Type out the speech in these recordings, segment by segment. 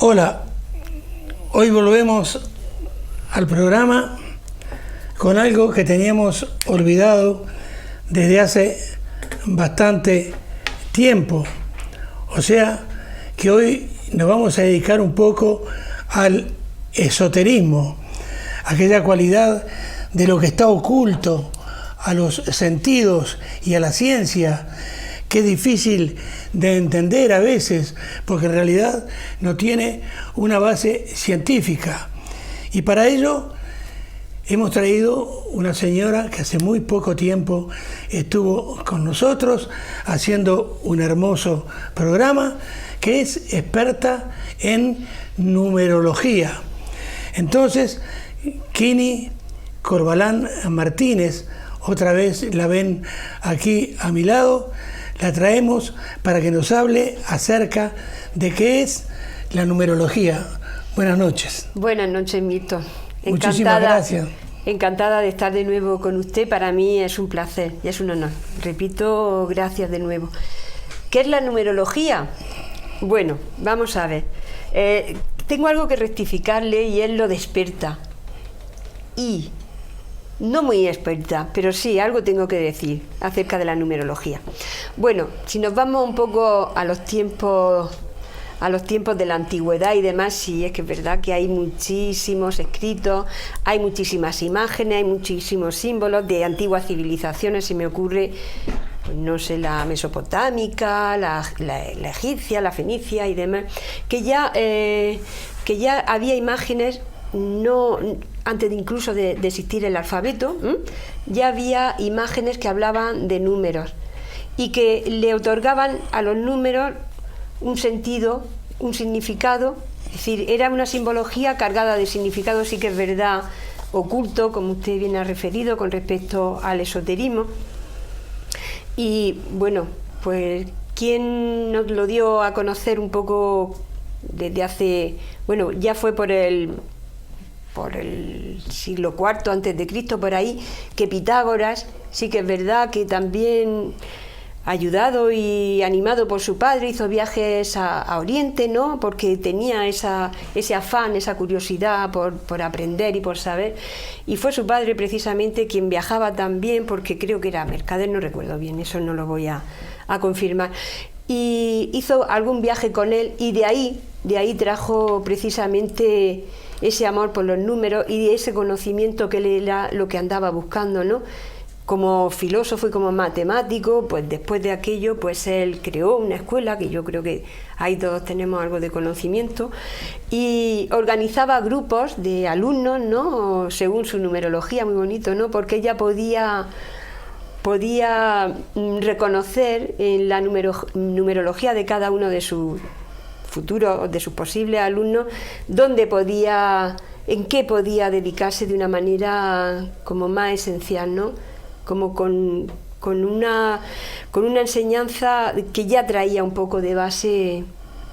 Hola, hoy volvemos al programa con algo que teníamos olvidado desde hace bastante tiempo. O sea, que hoy nos vamos a dedicar un poco al esoterismo, aquella cualidad de lo que está oculto a los sentidos y a la ciencia, que es difícil de entender a veces, porque en realidad no tiene una base científica. Y para ello hemos traído una señora que hace muy poco tiempo estuvo con nosotros haciendo un hermoso programa, que es experta en numerología. Entonces, Kini Corbalán Martínez, otra vez la ven aquí a mi lado, la traemos para que nos hable acerca de qué es la numerología. Buenas noches. Buenas noches, Milton. Muchísimas gracias. Encantada de estar de nuevo con usted. Para mí es un placer y es un honor. Repito, gracias de nuevo. ¿Qué es la numerología? Bueno, vamos a ver. Tengo algo que rectificarle y él lo experta. Y no muy experta, pero sí, algo tengo que decir acerca de la numerología. Bueno, si nos vamos un poco a los tiempos de la antigüedad y demás, sí, es que es verdad que hay muchísimos escritos, hay muchísimas imágenes, hay muchísimos símbolos de antiguas civilizaciones. Se me ocurre, pues no sé, la mesopotámica, la egipcia, la fenicia y demás, que ya había imágenes, no antes incluso de existir el alfabeto, ya había imágenes que hablaban de números y que le otorgaban a los números un sentido, un significado. Es decir, era una simbología cargada de significado, sí que es verdad, oculto, como usted bien ha referido con respecto al esoterismo. Y bueno, pues ¿quién nos lo dio a conocer un poco desde hace, bueno, ya fue por el siglo IV antes de Cristo, por ahí, que Pitágoras, sí que es verdad que también, ayudado y animado por su padre, hizo viajes a Oriente, ¿no? Porque tenía ese afán, esa curiosidad por aprender y por saber, y fue su padre precisamente quien viajaba también, porque creo que era mercader, no recuerdo bien, eso no lo voy a confirmar, y hizo algún viaje con él, y de ahí trajo precisamente ese amor por los números y ese conocimiento que él era lo que andaba buscando, ¿no? Como filósofo y como matemático, pues después de aquello, pues él creó una escuela, que yo creo que ahí todos tenemos algo de conocimiento, y organizaba grupos de alumnos, ¿no? Según su numerología, muy bonito, ¿no? Porque ella podía reconocer en la numerología de cada uno de sus futuros, de sus posibles alumnos, en qué podía dedicarse de una manera como más esencial, ¿no? Como con una enseñanza que ya traía un poco de base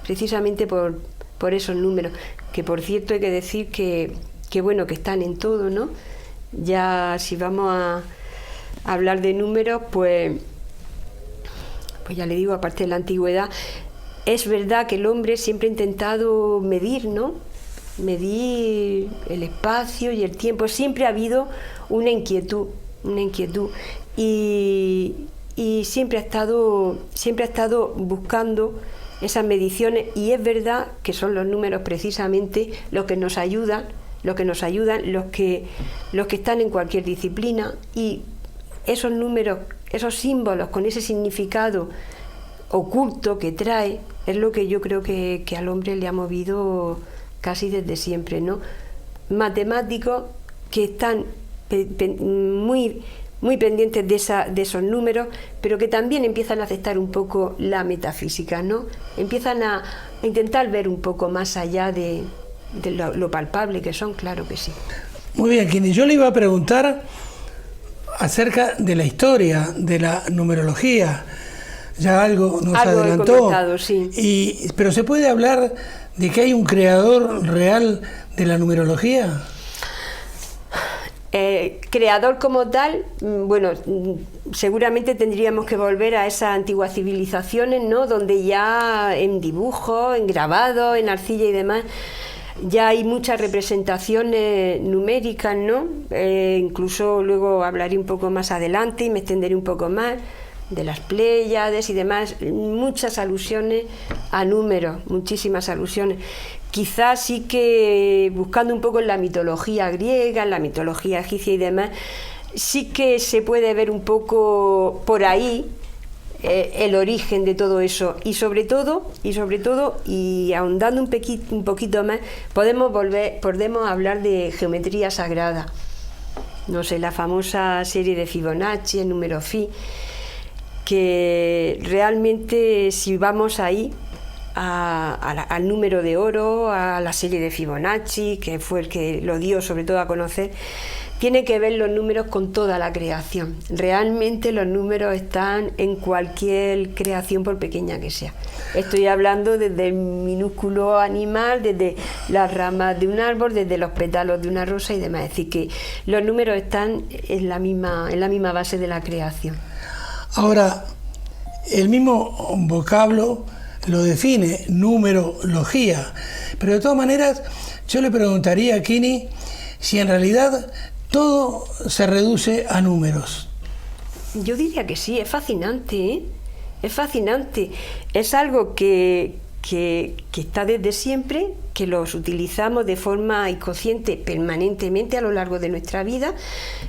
precisamente por esos números, que por cierto hay que decir que bueno, que están en todo, ¿no? Ya si vamos a hablar de números, pues ya le digo, aparte de la antigüedad, es verdad que el hombre siempre ha intentado medir, ¿no? Medir el espacio y el tiempo. Siempre ha habido una inquietud y siempre ha estado buscando esas mediciones, y es verdad que son los números precisamente los que nos ayudan, los que están en cualquier disciplina, y esos números, esos símbolos con ese significado oculto que trae, es lo que yo creo que al hombre le ha movido casi desde siempre, ¿no? Matemáticos que están muy pendientes de esos números, pero que también empiezan a aceptar un poco la metafísica, ¿no? Empiezan a intentar ver un poco más allá de lo palpable que son, claro que sí. Muy bien, Kini, yo le iba a preguntar acerca de la historia de la numerología. Ya algo nos adelantó, sí. Pero ¿se puede hablar de que hay un creador real de la numerología? Creador como tal, bueno, seguramente tendríamos que volver a esas antiguas civilizaciones, ¿no? Donde ya en dibujos, en grabados, en arcilla y demás, ya hay muchas representaciones numéricas, ¿no? Incluso luego hablaré un poco más adelante y me extenderé un poco más de las Pléyades y demás, muchas alusiones a números, muchísimas alusiones. Quizás sí que buscando un poco en la mitología griega, en la mitología egipcia y demás, sí que se puede ver un poco por ahí el origen de todo eso, y sobre todo, y ahondando un poquito más, podemos hablar de geometría sagrada. No sé, la famosa serie de Fibonacci, el número Phi, que realmente si vamos ahí al número de oro, a la serie de Fibonacci, que fue el que lo dio sobre todo a conocer, tiene que ver los números con toda la creación. Realmente los números están en cualquier creación, por pequeña que sea. Estoy hablando desde el minúsculo animal, desde las ramas de un árbol, desde los pétalos de una rosa y demás. Es decir, que los números están en la misma base de la creación. Ahora, el mismo vocablo lo define, numerología, pero de todas maneras yo le preguntaría a Kini si en realidad todo se reduce a números. Yo diría que sí, es fascinante, ¿eh? Es fascinante, es algo que está desde siempre, que los utilizamos de forma inconsciente permanentemente a lo largo de nuestra vida,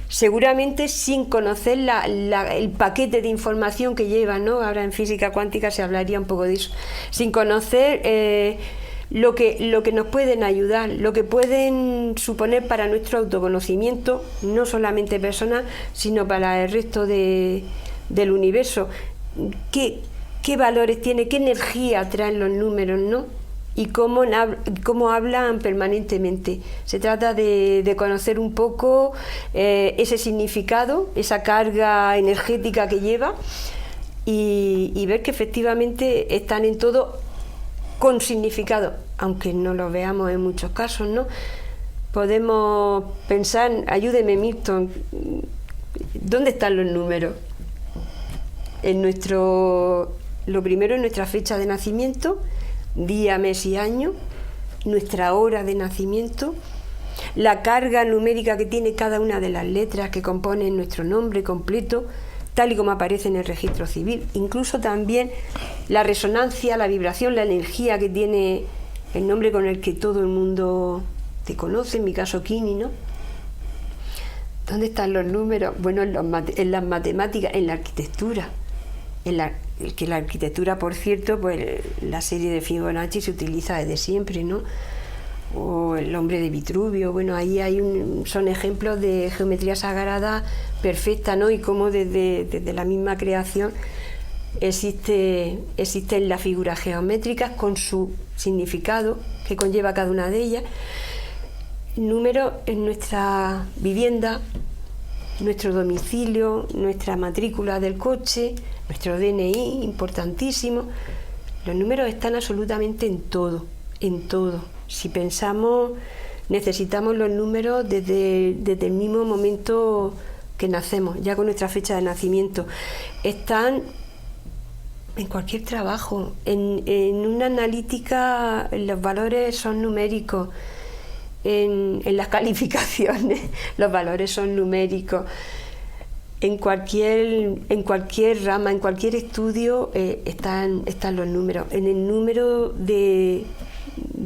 seguramente sin conocer el paquete de información que lleva, ¿no? Ahora en física cuántica se hablaría un poco de eso, sin conocer lo que nos pueden ayudar, lo que pueden suponer para nuestro autoconocimiento, no solamente personal, sino para el resto del universo. ¿Qué valores tiene, qué energía traen los números, ¿no? Y cómo hablan permanentemente. Se trata de conocer un poco ese significado, esa carga energética que lleva y ver que efectivamente están en todo con significado, aunque no lo veamos en muchos casos, ¿no? Podemos pensar, ayúdeme Milton, ¿dónde están los números? Lo primero es nuestra fecha de nacimiento, día, mes y año, nuestra hora de nacimiento, la carga numérica que tiene cada una de las letras que componen nuestro nombre completo, tal y como aparece en el registro civil, incluso también la resonancia, la vibración, la energía que tiene el nombre con el que todo el mundo te conoce, en mi caso Kini, ¿no? ¿Dónde están los números? Bueno, en las matemáticas, en la arquitectura. Que la arquitectura, por cierto, pues la serie de Fibonacci se utiliza desde siempre, ¿no? O el hombre de Vitruvio, bueno, ahí son ejemplos de geometría sagrada perfecta, ¿no? Y cómo desde la misma creación existen las figuras geométricas con su significado que conlleva cada una de ellas. Números en nuestra vivienda, nuestro domicilio, nuestra matrícula del coche, nuestro DNI, importantísimo. Los números están absolutamente en todo, en todo. Si pensamos, necesitamos los números desde el mismo momento que nacemos, ya con nuestra fecha de nacimiento. Están en cualquier trabajo, en una analítica los valores son numéricos, en las calificaciones los valores son numéricos. En cualquier rama, en cualquier estudio están los números. En el número de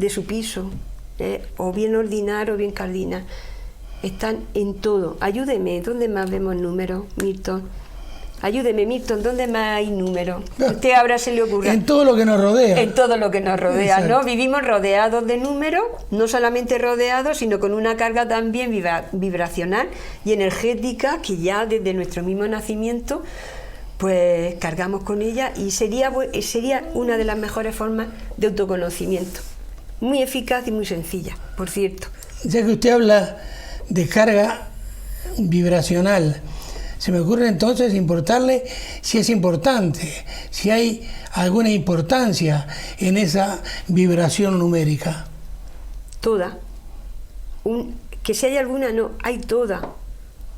su piso, o bien ordinar o bien cardinal, están en todo. Ayúdeme, ¿dónde más vemos números, Milton? Ayúdeme, Milton, ¿dónde más hay números? Usted ahora se le ocurre. En todo lo que nos rodea. En todo lo que nos rodea, exacto, ¿no? Vivimos rodeados de números, no solamente rodeados, sino con una carga también vibracional y energética que ya desde nuestro mismo nacimiento pues cargamos con ella, y sería una de las mejores formas de autoconocimiento. Muy eficaz y muy sencilla, por cierto. Ya que usted habla de carga vibracional, se me ocurre entonces importarle si es importante, si hay alguna importancia en esa vibración numérica. Toda. Que si hay alguna, no, hay toda.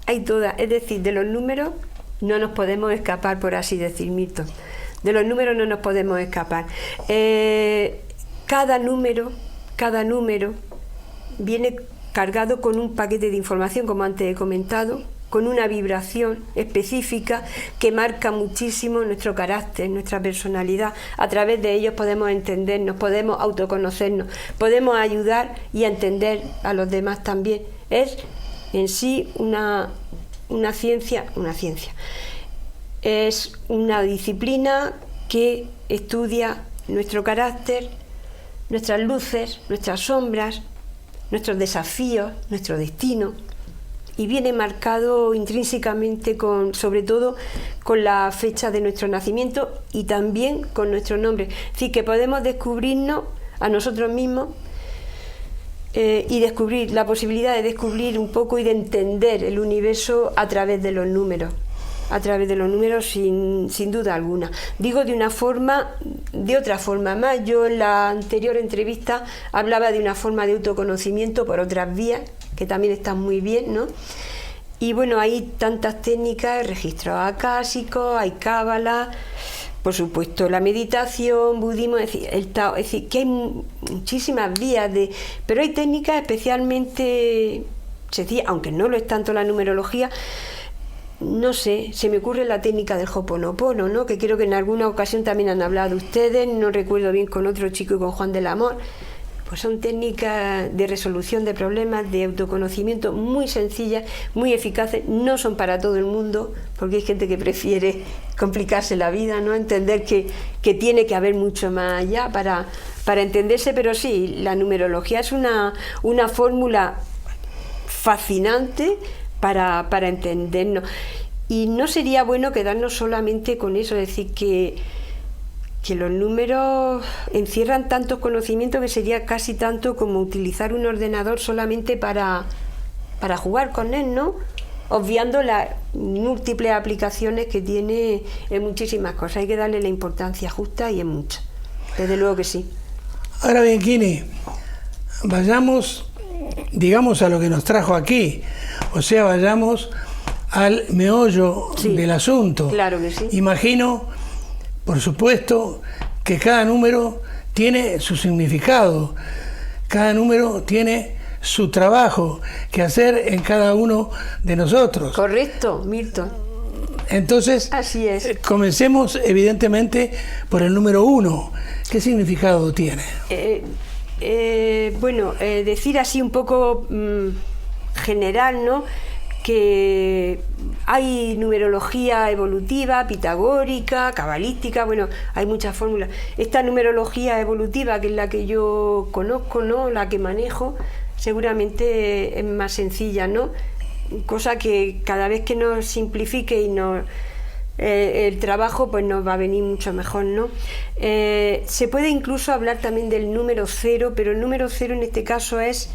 hay todas. Es decir, de los números no nos podemos escapar, por así decir, Milton. De los números no nos podemos escapar. Cada número viene cargado con un paquete de información, como antes he comentado, con una vibración específica que marca muchísimo nuestro carácter, nuestra personalidad. A través de ellos podemos entendernos, podemos autoconocernos, podemos ayudar y entender a los demás también. Es en sí una ciencia. Es una disciplina que estudia nuestro carácter, nuestras luces, nuestras sombras, nuestros desafíos, nuestro destino, y viene marcado intrínsecamente sobre todo con la fecha de nuestro nacimiento y también con nuestro nombre. Es decir, que podemos descubrirnos a nosotros mismos y descubrir la posibilidad de descubrir un poco y de entender el universo a través de los números. Sin duda alguna. Digo de otra forma más. Yo en la anterior entrevista hablaba de una forma de autoconocimiento por otras vías, que también están muy bien, ¿no? Y bueno, hay tantas técnicas, registros acásicos, hay cábala, por supuesto la meditación, budismo, es decir, que hay muchísimas vías, pero hay técnicas especialmente sencillas, aunque no lo es tanto la numerología. No sé, se me ocurre la técnica del Ho'oponopono, ¿no? Que creo que en alguna ocasión también han hablado ustedes, no recuerdo bien, con otro chico y con Juan del Amor. Pues son técnicas de resolución de problemas, de autoconocimiento muy sencillas, muy eficaces. No son para todo el mundo, porque hay gente que prefiere complicarse la vida, ¿no? Entender que tiene que haber mucho más allá para entenderse, pero sí, la numerología es una fórmula fascinante para entendernos. Y no sería bueno quedarnos solamente con eso, es decir, que los números encierran tantos conocimientos que sería casi tanto como utilizar un ordenador solamente para jugar con él, ¿no? Obviando las múltiples aplicaciones que tiene en muchísimas cosas. Hay que darle la importancia justa y en muchas. Desde luego que sí. Ahora bien, Kini, vayamos, digamos, a lo que nos trajo aquí. O sea, vayamos al meollo del asunto. Claro que sí. Imagino, por supuesto, que cada número tiene su significado, cada número tiene su trabajo que hacer en cada uno de nosotros. Correcto, Milton. Entonces, así es. Comencemos evidentemente por el número 1. ¿Qué significado tiene? Decir así un poco general, ¿no? Que hay numerología evolutiva, pitagórica, cabalística, bueno, hay muchas fórmulas. Esta numerología evolutiva, que es la que yo conozco, ¿no? La que manejo, seguramente es más sencilla, ¿no? Cosa que cada vez que nos simplifique y el trabajo, pues nos va a venir mucho mejor, ¿no? Se puede incluso hablar también del número 0, pero el número 0 en este caso es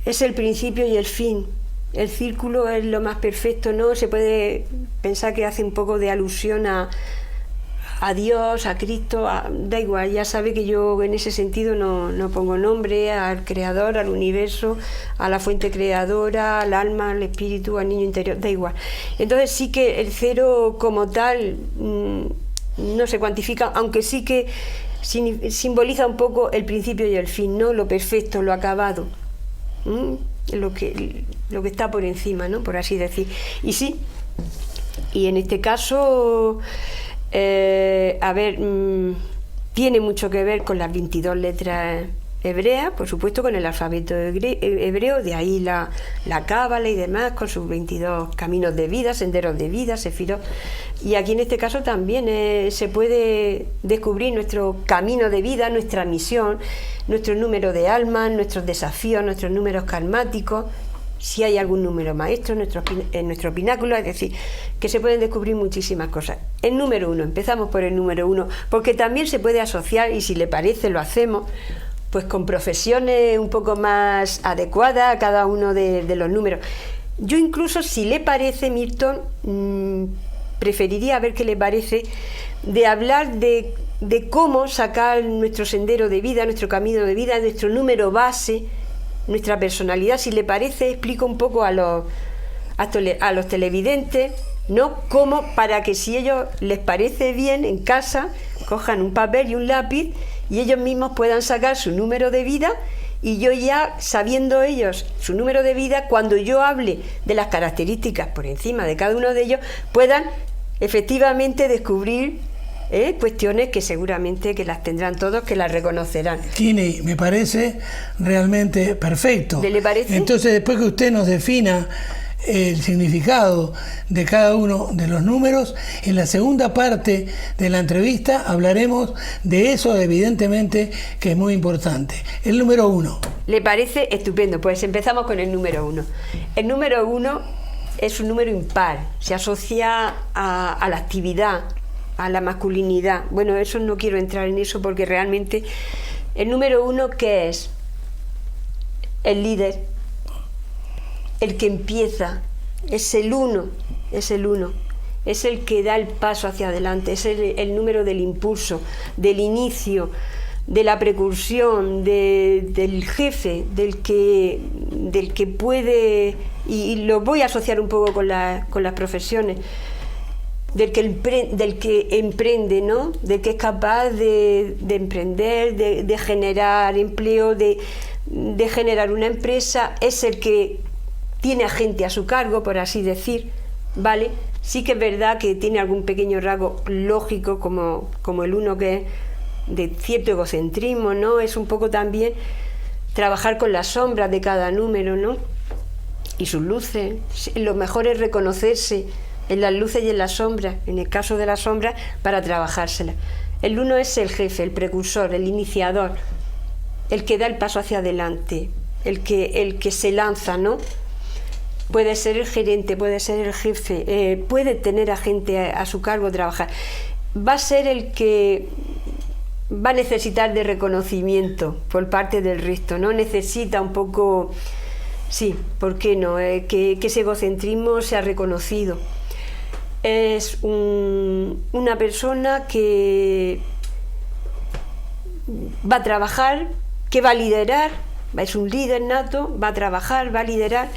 el principio y el fin. El círculo es lo más perfecto, ¿no? Se puede pensar que hace un poco de alusión a Dios, a Cristo, da igual, ya sabe que yo en ese sentido no pongo nombre al creador, al universo, a la fuente creadora, al alma, al espíritu, al niño interior, da igual. Entonces sí que el 0 como tal no se cuantifica, aunque sí que simboliza un poco el principio y el fin, ¿no? Lo perfecto, lo acabado. Lo que está por encima, ¿no? Por así decir. Y sí, y en este caso, tiene mucho que ver con las 22 letras hebreas, por supuesto con el alfabeto hebreo, de ahí la cábala y demás, con sus 22 caminos de vida, senderos de vida, sefirot. Y aquí en este caso también se puede descubrir nuestro camino de vida, nuestra misión, nuestro número de almas, nuestros desafíos, nuestros números karmáticos, si hay algún número maestro en nuestro pináculo, es decir, que se pueden descubrir muchísimas cosas. El número 1, empezamos por el número 1, porque también se puede asociar, y si le parece lo hacemos, pues con profesiones un poco más adecuadas a cada uno de los números. Yo incluso, si le parece, Milton, preferiría, a ver qué le parece, de hablar de cómo sacar nuestro sendero de vida, nuestro camino de vida, nuestro número base, nuestra personalidad. Si le parece, explico un poco a los televidentes, ¿no? Cómo, para que si ellos les parece bien en casa, cojan un papel y un lápiz y ellos mismos puedan sacar su número de vida, y yo ya, sabiendo ellos su número de vida, cuando yo hable de las características por encima de cada uno de ellos, puedan efectivamente descubrir cuestiones que seguramente que las tendrán todos, que las reconocerán. Kini, me parece realmente perfecto. ¿Le parece? Entonces, después que usted nos defina el significado de cada uno de los números, en la segunda parte de la entrevista hablaremos de eso, evidentemente, que es muy importante. El número 1. ¿Le parece? Estupendo. Pues empezamos con el número 1. El número 1 es un número impar, se asocia a la actividad, a la masculinidad. Bueno, eso no quiero entrar en eso porque realmente el número 1, ¿qué es? El líder, el que empieza, es el 1, es el que da el paso hacia adelante, es el número del impulso, del inicio, de la precursión, del jefe, del que puede, y lo voy a asociar un poco con las profesiones, del que emprende, ¿no? Del que es capaz de emprender, de generar empleo, de generar una empresa, es el que tiene a gente a su cargo, por así decir, ¿vale? Sí que es verdad que tiene algún pequeño rasgo lógico, como el 1, que es de cierto egocentrismo, ¿no? Es un poco también trabajar con las sombras de cada número, ¿no? Y sus luces. Lo mejor es reconocerse en las luces y en las sombras, en el caso de las sombras, para trabajárselas. El 1 es el jefe, el precursor, el iniciador, el que da el paso hacia adelante, el que se lanza, ¿no? Puede ser el gerente, puede ser el jefe, puede tener a gente a su cargo trabajar. Va a ser el que va a necesitar de reconocimiento por parte del resto, ¿no? Necesita un poco, sí, ¿por qué no? Que ese egocentrismo sea reconocido. Es una persona que va a trabajar, que va a liderar, es un líder nato, va a trabajar, va a liderar.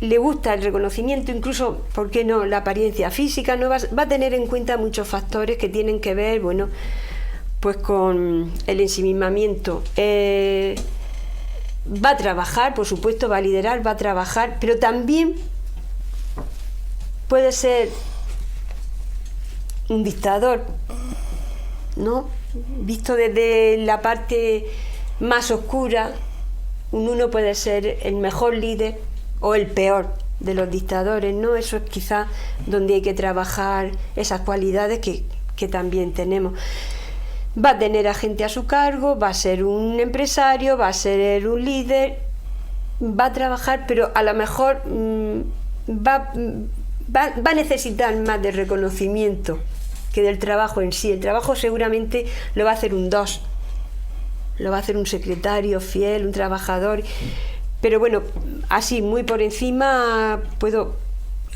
Le gusta el reconocimiento, incluso, ¿por qué no?, la apariencia física, ¿no? Va a tener en cuenta muchos factores que tienen que ver, bueno, pues con el ensimismamiento. Va a trabajar, por supuesto, va a liderar, va a trabajar, pero también puede ser un dictador, ¿no? Visto desde la parte más oscura, un 1 puede ser el mejor líder o el peor de los dictadores, ¿no? Eso es quizá donde hay que trabajar esas cualidades que también tenemos. Va a tener a gente a su cargo, va a ser un empresario, va a ser un líder, va a trabajar, pero a lo mejor va a necesitar más de reconocimiento que del trabajo en sí. El trabajo seguramente lo va a hacer un 2, lo va a hacer un secretario fiel, un trabajador. Pero bueno, así muy por encima puedo,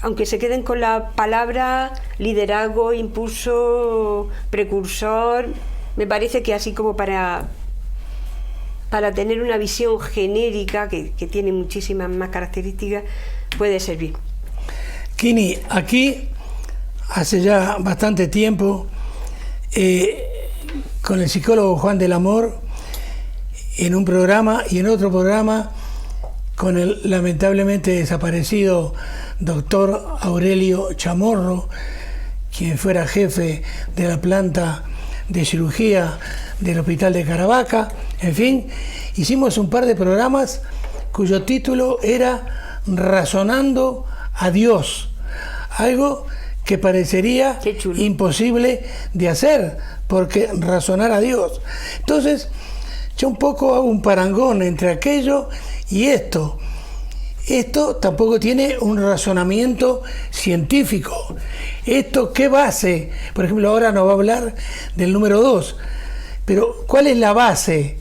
aunque se queden con la palabra liderazgo, impulso, precursor, me parece que así como para tener una visión genérica que tiene muchísimas más características, puede servir. Kini, aquí hace ya bastante tiempo, con el psicólogo Juan del Amor, en un programa y en otro programa, con el lamentablemente desaparecido doctor Aurelio Chamorro, quien fuera jefe de la planta de cirugía del Hospital de Caravaca. En fin, hicimos un par de programas cuyo título era Razonando a Dios, algo que parecería imposible de hacer, porque razonar a Dios. Entonces, yo un poco hago un parangón entre aquello y esto. Esto tampoco tiene un razonamiento científico. ¿Esto qué base? Por ejemplo, ahora nos va a hablar del número 2. Pero, ¿cuál es la base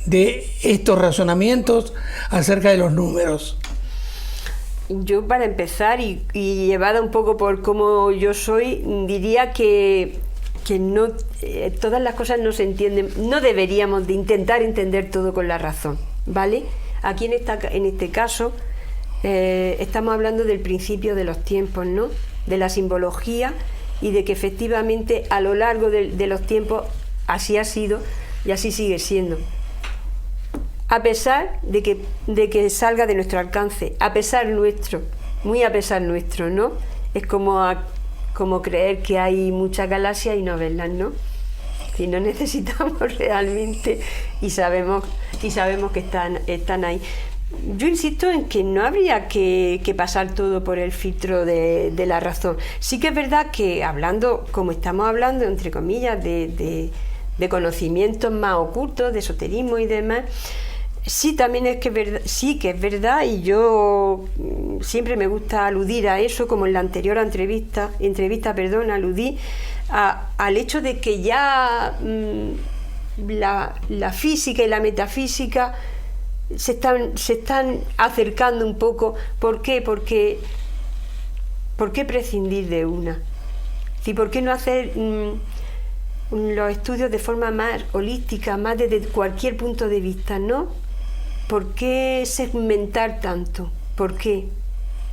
de estos razonamientos acerca de los números? Yo, para empezar, y llevada un poco por cómo yo soy, diría que no, todas las cosas no se entienden, no deberíamos de intentar entender todo con la razón, ¿vale? Aquí en este caso estamos hablando del principio de los tiempos, ¿no? De la simbología y de que efectivamente a lo largo de los tiempos así ha sido y así sigue siendo. A pesar de que salga de nuestro alcance, a pesar nuestro, muy a pesar nuestro, ¿no? Es como creer que hay muchas galaxias y no verlas, ¿no? Si no necesitamos realmente y sabemos que están ahí. Yo insisto en que no habría que pasar todo por el filtro de la razón. Sí que es verdad que hablando, como estamos hablando, entre comillas, de conocimientos más ocultos, de esoterismo y demás, sí también sí que es verdad, y yo siempre me gusta aludir a eso, como en la anterior entrevista, aludí al hecho de que ya la física y la metafísica se están acercando un poco. ¿Por qué? ¿Por qué prescindir de una? ¿Sí? ¿Por qué no hacer los estudios de forma más holística, más desde cualquier punto de vista, ¿no? ¿Por qué segmentar tanto? ¿Por qué?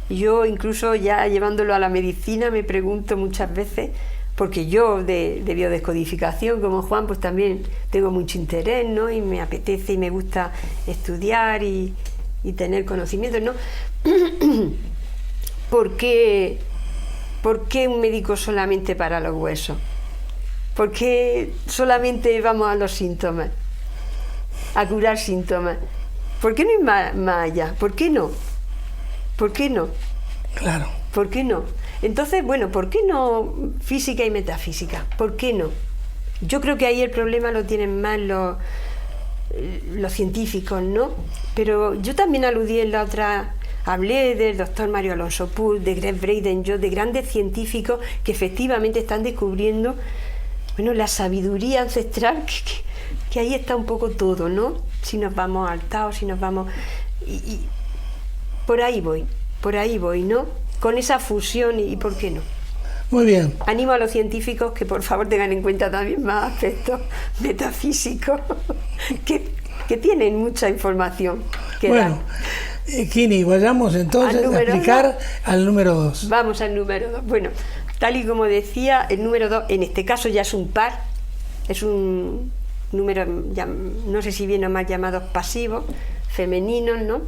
Yo incluso ya llevándolo a la medicina me pregunto muchas veces, porque yo de biodescodificación como Juan pues también tengo mucho interés, ¿no? Y me apetece y me gusta estudiar y tener conocimientos, ¿no? ¿Por qué un médico solamente para los huesos? ¿Por qué solamente vamos a los síntomas? A curar síntomas. ¿Por qué no ir más allá? ¿Por qué no? ¿Por qué no? Claro. ¿Por qué no? Entonces, bueno, ¿por qué no física y metafísica? ¿Por qué no? Yo creo que ahí el problema lo tienen más los científicos, ¿no? Pero yo también aludí en la otra, hablé del doctor Mario Alonso Puig, de Greg Braden, de grandes científicos que efectivamente están descubriendo, bueno, la sabiduría ancestral, que ahí está un poco todo, ¿no? Si nos vamos al Tao, si nos vamos... Y por ahí voy, ¿no? Con esa fusión y ¿por qué no? Muy bien. Animo a los científicos que por favor tengan en cuenta también más aspectos metafísicos que tienen mucha información que bueno, Kini, vayamos entonces a explicar al número 2. Vamos al número 2. Bueno, tal y como decía, el número 2 en este caso ya es un par, es un número, no sé si bien o mal llamados pasivos, femeninos, ¿no?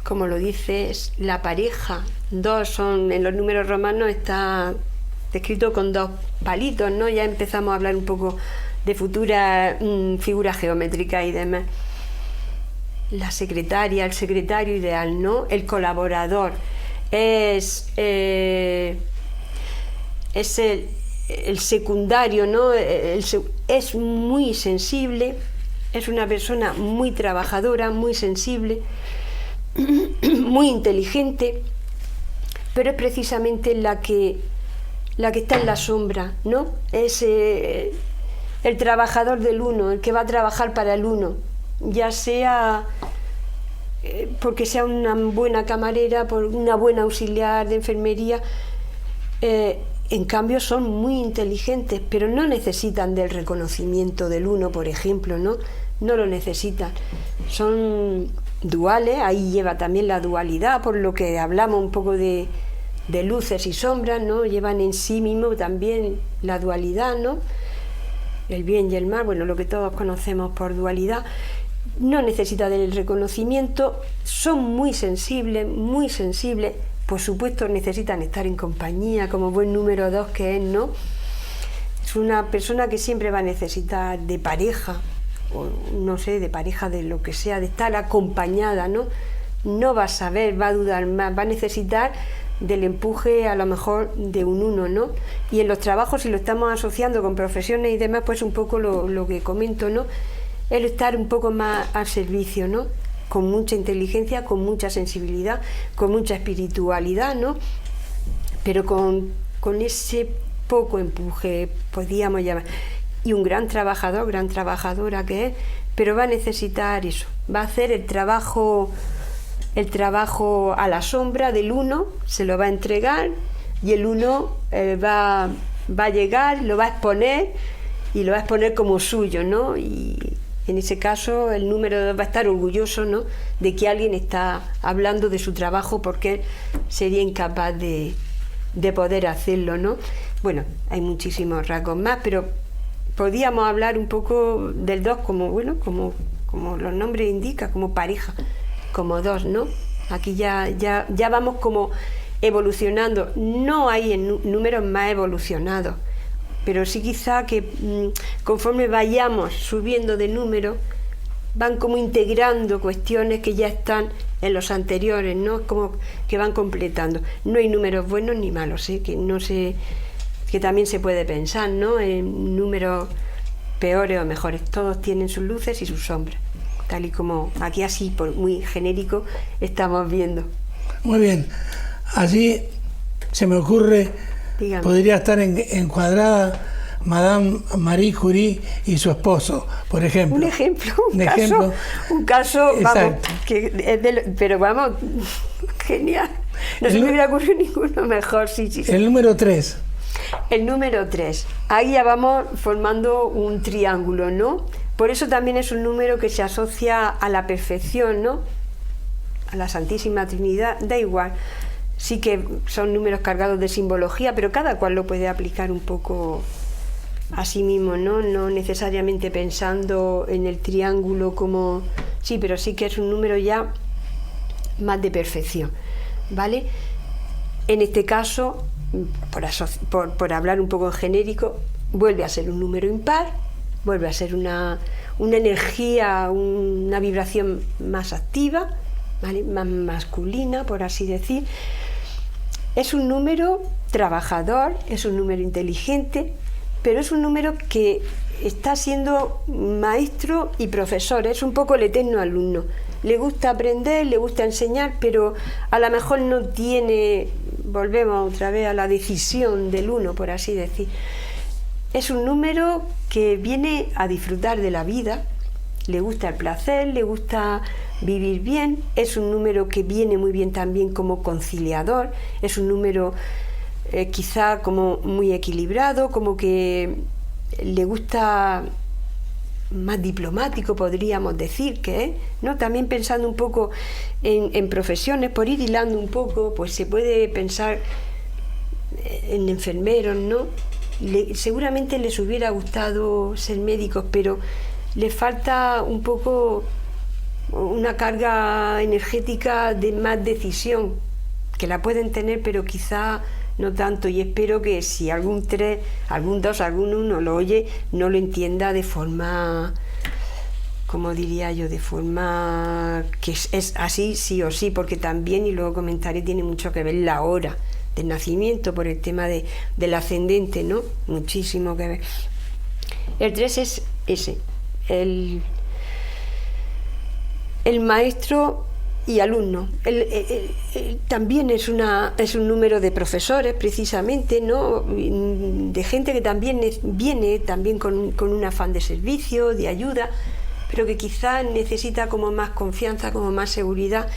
Como lo dices, la pareja, dos son, en los números romanos está descrito con dos palitos, ¿no? Ya empezamos a hablar un poco de futuras figuras geométricas y demás. La secretaria, el secretario ideal, ¿no? El colaborador es el secundario, ¿no? Es muy sensible, es una persona muy trabajadora, muy sensible, muy inteligente, pero es precisamente la que está en la sombra, ¿no? Es el trabajador del uno, el que va a trabajar para el uno, ya sea porque sea una buena camarera, por una buena auxiliar de enfermería. En cambio son muy inteligentes, pero no necesitan del reconocimiento del uno, por ejemplo, ¿no? No lo necesitan. Son duales, ahí lleva también la dualidad, por lo que hablamos un poco de luces y sombras, ¿no? Llevan en sí mismo también la dualidad, ¿no? El bien y el mal, bueno, lo que todos conocemos por dualidad. No necesitan del reconocimiento, son muy sensibles, por supuesto necesitan estar en compañía, como buen número 2 que es, ¿no? Es una persona que siempre va a necesitar de pareja, o no sé, de pareja, de lo que sea, de estar acompañada, ¿no? No va a saber, va a dudar más, va a necesitar del empuje a lo mejor de un uno, ¿no? Y en los trabajos, si lo estamos asociando con profesiones y demás, pues un poco lo que comento, ¿no? El estar un poco más al servicio, ¿no? Con mucha inteligencia, con mucha sensibilidad, con mucha espiritualidad, ¿no? Pero con ese poco empuje, podríamos llamar. Y un gran trabajador, gran trabajadora que es, pero va a necesitar eso, va a hacer el trabajo a la sombra del uno, se lo va a entregar y el uno va a llegar, lo va a exponer y lo va a exponer como suyo, ¿no? Y En ese caso, el número 2 va a estar orgulloso, ¿no?, de que alguien está hablando de su trabajo, porque él sería incapaz de poder hacerlo, ¿no? Bueno, hay muchísimos rasgos más, pero podríamos hablar un poco del 2 como, bueno, como los nombres indican, como pareja, como 2, ¿no? Aquí ya vamos como evolucionando. No hay números más evolucionados, pero sí quizá que conforme vayamos subiendo de número, van como integrando cuestiones que ya están en los anteriores, ¿no? Como que van completando. No hay números buenos ni malos, ¿eh? Que también se puede pensar, ¿no?, en números peores o mejores. Todos tienen sus luces y sus sombras, tal y como aquí así, por muy genérico, estamos viendo. Muy bien. Allí se me ocurre, Dígame. Podría estar encuadrada Madame Marie Curie y su esposo, por ejemplo. Un caso, vamos, exacto. pero vamos, genial. No se me hubiera ocurrido ninguno mejor, sí. El número 3. El número 3. Ahí ya vamos formando un triángulo, ¿no? Por eso también es un número que se asocia a la perfección, ¿no?, a la Santísima Trinidad, da igual. Sí que son números cargados de simbología, pero cada cual lo puede aplicar un poco a sí mismo, ¿no? No necesariamente pensando en el triángulo como... Sí, pero sí que es un número ya más de perfección, ¿vale? En este caso, por hablar un poco en genérico, vuelve a ser un número impar, vuelve a ser una energía, una vibración más activa, ¿vale?, más masculina, por así decir. Es un número trabajador, es un número inteligente, pero es un número que está siendo maestro y profesor, es un poco el eterno alumno. Le gusta aprender, le gusta enseñar, pero a lo mejor no tiene, volvemos otra vez a la decisión del uno, por así decir. Es un número que viene a disfrutar de la vida, le gusta el placer, le gusta vivir bien, es un número que viene muy bien también como conciliador, es un número quizá como muy equilibrado, como que le gusta más diplomático, podríamos decir que es, ¿no? También pensando un poco en profesiones, por ir hilando un poco, pues se puede pensar en enfermeros, ¿no? Seguramente les hubiera gustado ser médicos, pero les falta un poco una carga energética de más decisión, que la pueden tener, pero quizá no tanto, y espero que si algún 3, algún 2, algún 1 lo oye, no lo entienda de forma, como diría yo, de forma que es así sí o sí, porque también, y luego comentaré, tiene mucho que ver la hora del nacimiento por el tema del ascendente, ¿no? Muchísimo que ver. El 3 es ese, el maestro y alumno. También es un número de profesores, precisamente, ¿no?, de gente que también viene también con un afán de servicio, de ayuda, pero que quizás necesita como más confianza, como más seguridad.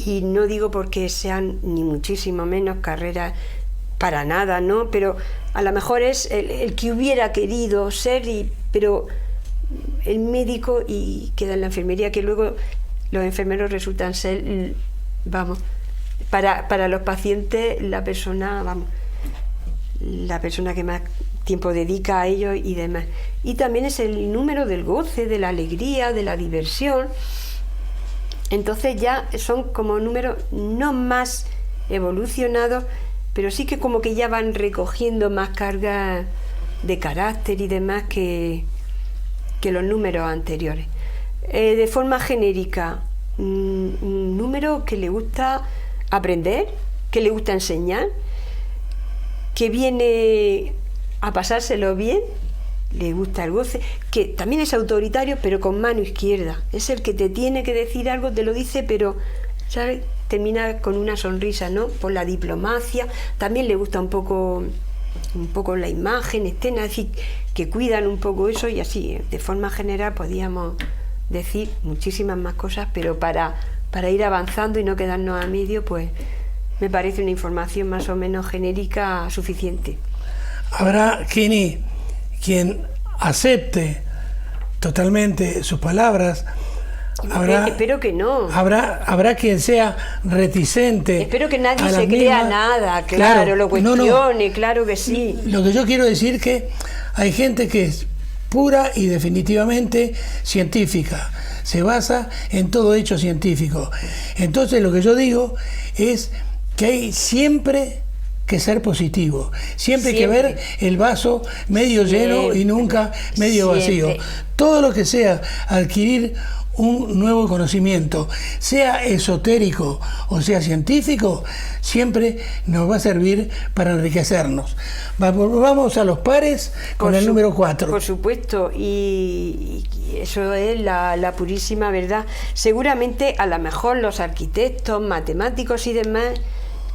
Y no digo porque sean ni muchísimo menos carreras para nada, ¿no?, pero a lo mejor es el que hubiera querido ser, pero el médico y queda en la enfermería, que luego los enfermeros resultan ser, vamos, para los pacientes la persona que más tiempo dedica a ellos y demás. Y también es el número del goce, de la alegría, de la diversión. Entonces ya son como números no más evolucionados, pero sí que como que ya van recogiendo más cargas de carácter y demás que los números anteriores. De forma genérica, un número que le gusta aprender, que le gusta enseñar, que viene a pasárselo bien, le gusta el goce, que también es autoritario, pero con mano izquierda. Es el que te tiene que decir algo, te lo dice, pero, ¿sabes?, termina con una sonrisa, ¿no?, por la diplomacia. También le gusta un poco la imagen, escena, es decir, que cuidan un poco eso, y así, de forma general, podíamos decir muchísimas más cosas, pero para ir avanzando y no quedarnos a medio, pues me parece una información más o menos genérica suficiente. Habrá, Kini, quien acepte totalmente sus palabras. Espero que no. Habrá quien sea reticente. Espero que nadie se crea nada, claro, lo cuestione, claro que sí. Lo que yo quiero decir que hay gente que es pura y definitivamente científica, se basa en todo hecho científico. Entonces lo que yo digo es que hay siempre que ser positivo, siempre hay que ver el vaso medio lleno y nunca medio vacío. Todo lo que sea adquirir un nuevo conocimiento, sea esotérico o sea científico, siempre nos va a servir para enriquecernos. Vamos a los pares con el número 4. Por supuesto, y eso es la purísima verdad. Seguramente a lo mejor los arquitectos, matemáticos y demás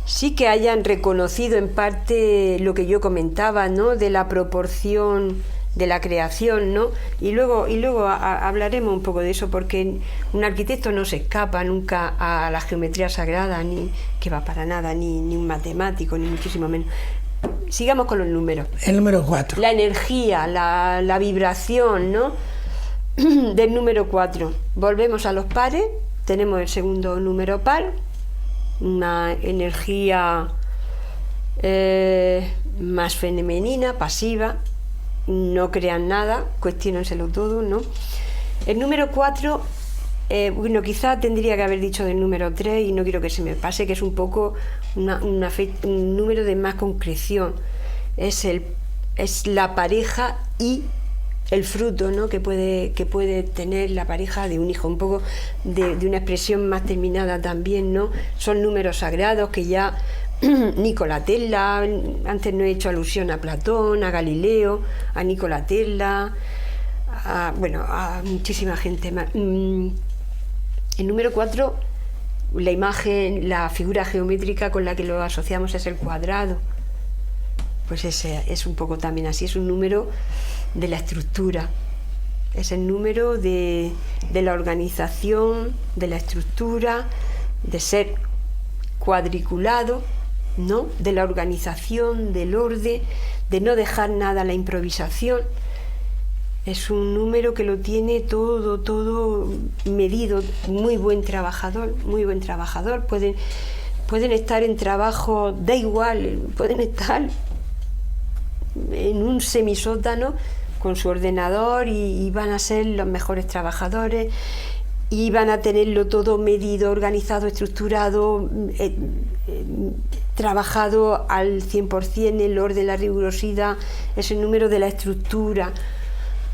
sí que hayan reconocido en parte lo que yo comentaba, ¿no?, de la proporción de la creación, ¿no? Y luego hablaremos un poco de eso, porque un arquitecto no se escapa nunca a la geometría sagrada, ni que va para nada, ni un matemático, ni muchísimo menos. Sigamos con los números. El número 4. La energía, la vibración, ¿no?, del número 4. Volvemos a los pares. Tenemos el segundo número par, una energía más femenina, pasiva. No crean nada, cuestiónenselo todo, ¿no? El número 4, bueno, quizá tendría que haber dicho del número 3 y no quiero que se me pase, que es un poco un número de más concreción. Es la pareja y el fruto, ¿no?, que puede tener la pareja de un hijo, un poco de una expresión más terminada también, ¿no? Son números sagrados que ya Nikola Tesla, antes no he hecho alusión a Platón, a Galileo, a Nikola Tesla, a muchísima gente más. El número 4, la imagen, la figura geométrica con la que lo asociamos es el cuadrado. Pues ese es un poco también así, es un número de la estructura, es el número de la organización, de la estructura, de ser cuadriculado, ¿no?, de la organización, del orden, de no dejar nada a la improvisación. Es un número que lo tiene todo medido. Muy buen trabajador. Pueden estar en trabajo, da igual, pueden estar en un semisótano con su ordenador y van a ser los mejores trabajadores y van a tenerlo todo medido, organizado, estructurado, trabajado al 100%, el orden, la rigurosidad. Es el número de la estructura,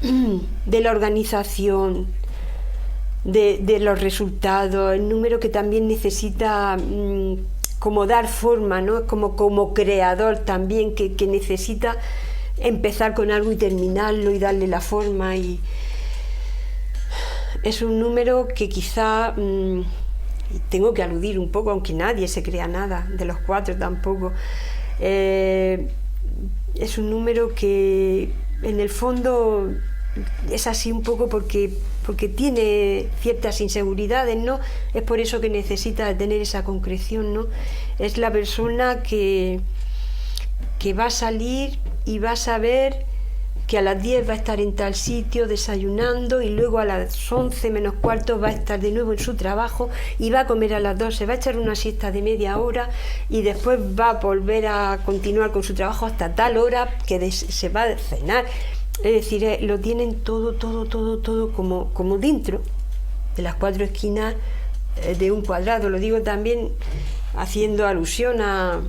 de la organización, de los resultados, el número que también necesita como dar forma, ¿no? Como creador también, que necesita empezar con algo y terminarlo y darle la forma. Y es un número que quizá tengo que aludir un poco, aunque nadie se crea nada de los 4 tampoco. Es un número que en el fondo es así un poco porque tiene ciertas inseguridades, ¿no? Es por eso que necesita tener esa concreción, ¿no? Es la persona que va a salir y va a saber que a las 10 va a estar en tal sitio desayunando y luego a las 11 menos cuarto va a estar de nuevo en su trabajo y va a comer a las 12, va a echar una siesta de media hora y después va a volver a continuar con su trabajo hasta tal hora que se va a cenar. Es decir, lo tienen todo como dentro de las 4 esquinas de un cuadrado. Lo digo también haciendo alusión a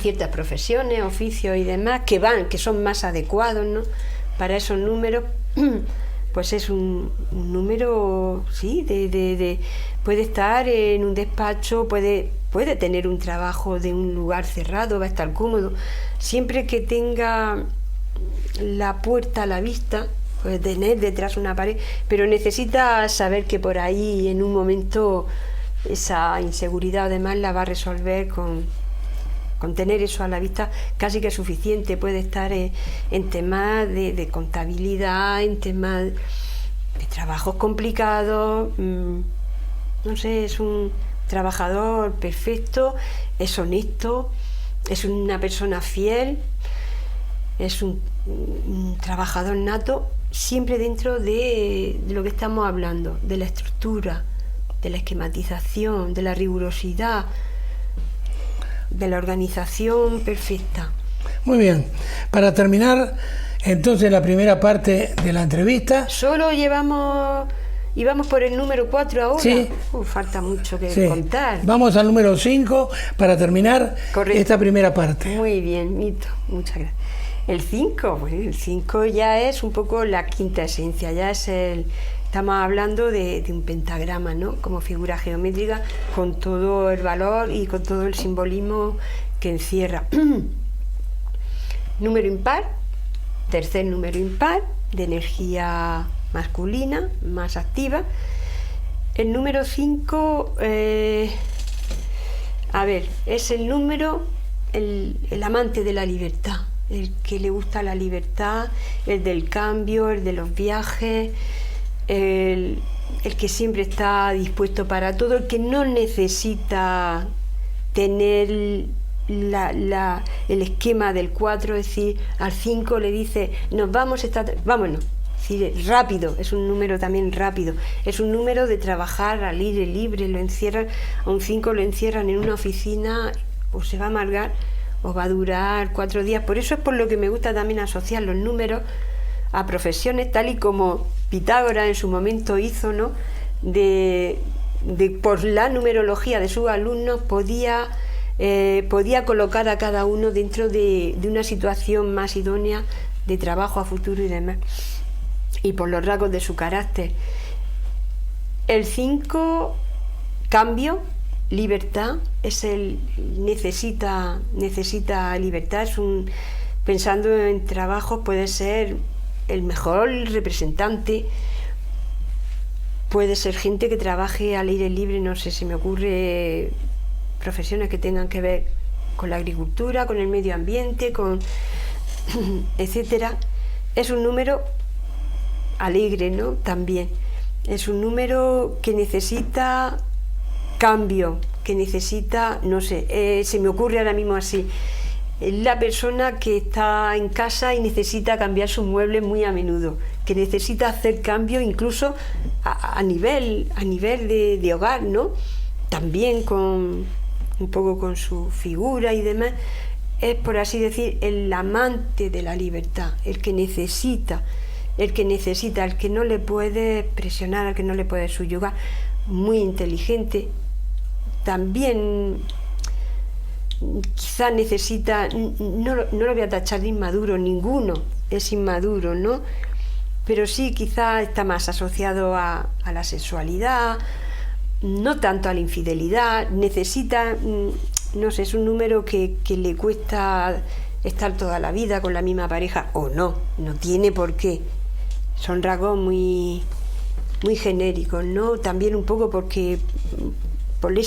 ciertas profesiones, oficios y demás que son más adecuados, ¿no?, para esos números. Pues es un número, sí, puede estar en un despacho, puede tener un trabajo de un lugar cerrado, va a estar cómodo, siempre que tenga la puerta a la vista, puede tener detrás una pared, pero necesita saber que por ahí en un momento esa inseguridad además la va a resolver con tener eso a la vista casi que es suficiente. Puede estar en temas de contabilidad, en temas de trabajos complicados, no sé, es un trabajador perfecto, es honesto, es una persona fiel, es un trabajador nato, siempre dentro de lo que estamos hablando, de la estructura, de la esquematización, de la rigurosidad, de la organización perfecta. Muy bien. Para terminar, entonces, la primera parte de la entrevista. Solo íbamos por el número 4 ahora. Sí. Falta mucho que contar. Vamos al número 5 para terminar esta primera parte. Muy bien, Mito, muchas gracias. El 5, bueno, el 5 ya es un poco la quinta esencia, ya es estamos hablando de un pentagrama, ¿no? Como figura geométrica, con todo el valor y con todo el simbolismo que encierra. Número impar, tercer número impar, de energía masculina, más activa. El número 5, es el número, el amante de la libertad, el que le gusta la libertad, el del cambio, el de los viajes, el que siempre está dispuesto para todo, el que no necesita tener el esquema del 4, es decir, al 5 le dice, nos vamos, vámonos. Es decir, rápido, es un número también rápido, es un número de trabajar al aire libre, lo encierran, a un 5 lo encierran en una oficina, o se va a amargar, o va a durar 4 días. Por eso es por lo que me gusta también asociar los números a profesiones, tal y como Pitágoras en su momento hizo, ¿no? Por la numerología de sus alumnos podía colocar a cada uno dentro de una situación más idónea de trabajo a futuro y demás, y por los rasgos de su carácter. El 5, cambio, libertad, necesita libertad, pensando en trabajos, puede ser el mejor representante, puede ser gente que trabaje al aire libre, no sé, se me ocurre profesiones que tengan que ver con la agricultura, con el medio ambiente, etcétera. Es un número alegre, ¿no? También es un número que necesita cambio, que necesita, no sé, se me ocurre ahora mismo así, la persona que está en casa y necesita cambiar sus muebles muy a menudo, que necesita hacer cambios incluso a nivel de hogar, ¿no? También un poco con su figura y demás. Es, por así decir, el amante de la libertad, el que necesita, el que no le puede presionar, al que no le puede subyugar, muy inteligente. También quizás necesita, no lo voy a tachar de inmaduro, ninguno es inmaduro, ¿no? Pero sí quizás está más asociado a la sexualidad, no tanto a la infidelidad, necesita, no sé, es un número que le cuesta estar toda la vida con la misma pareja, o no tiene por qué. Son rasgos muy genéricos, ¿no? También un poco porque por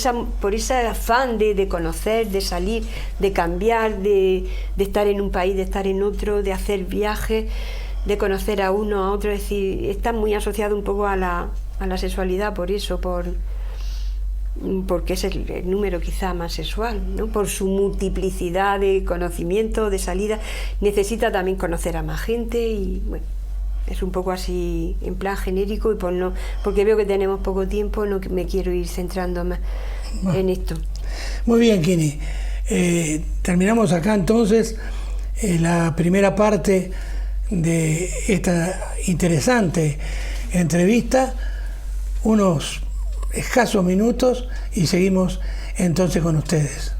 ese afán de conocer, de salir, de cambiar, de estar en un país, de estar en otro, de hacer viajes, de conocer a uno, a otro, es decir, está muy asociado un poco a la sexualidad, por eso, porque es el número quizá más sexual, ¿no? Por su multiplicidad de conocimiento, de salida, necesita también conocer a más gente y bueno, es un poco así en plan genérico, y porque veo que tenemos poco tiempo, no me quiero ir centrando más en esto. Muy bien, Kini. Terminamos acá entonces la primera parte de esta interesante entrevista, unos escasos minutos, y seguimos entonces con ustedes.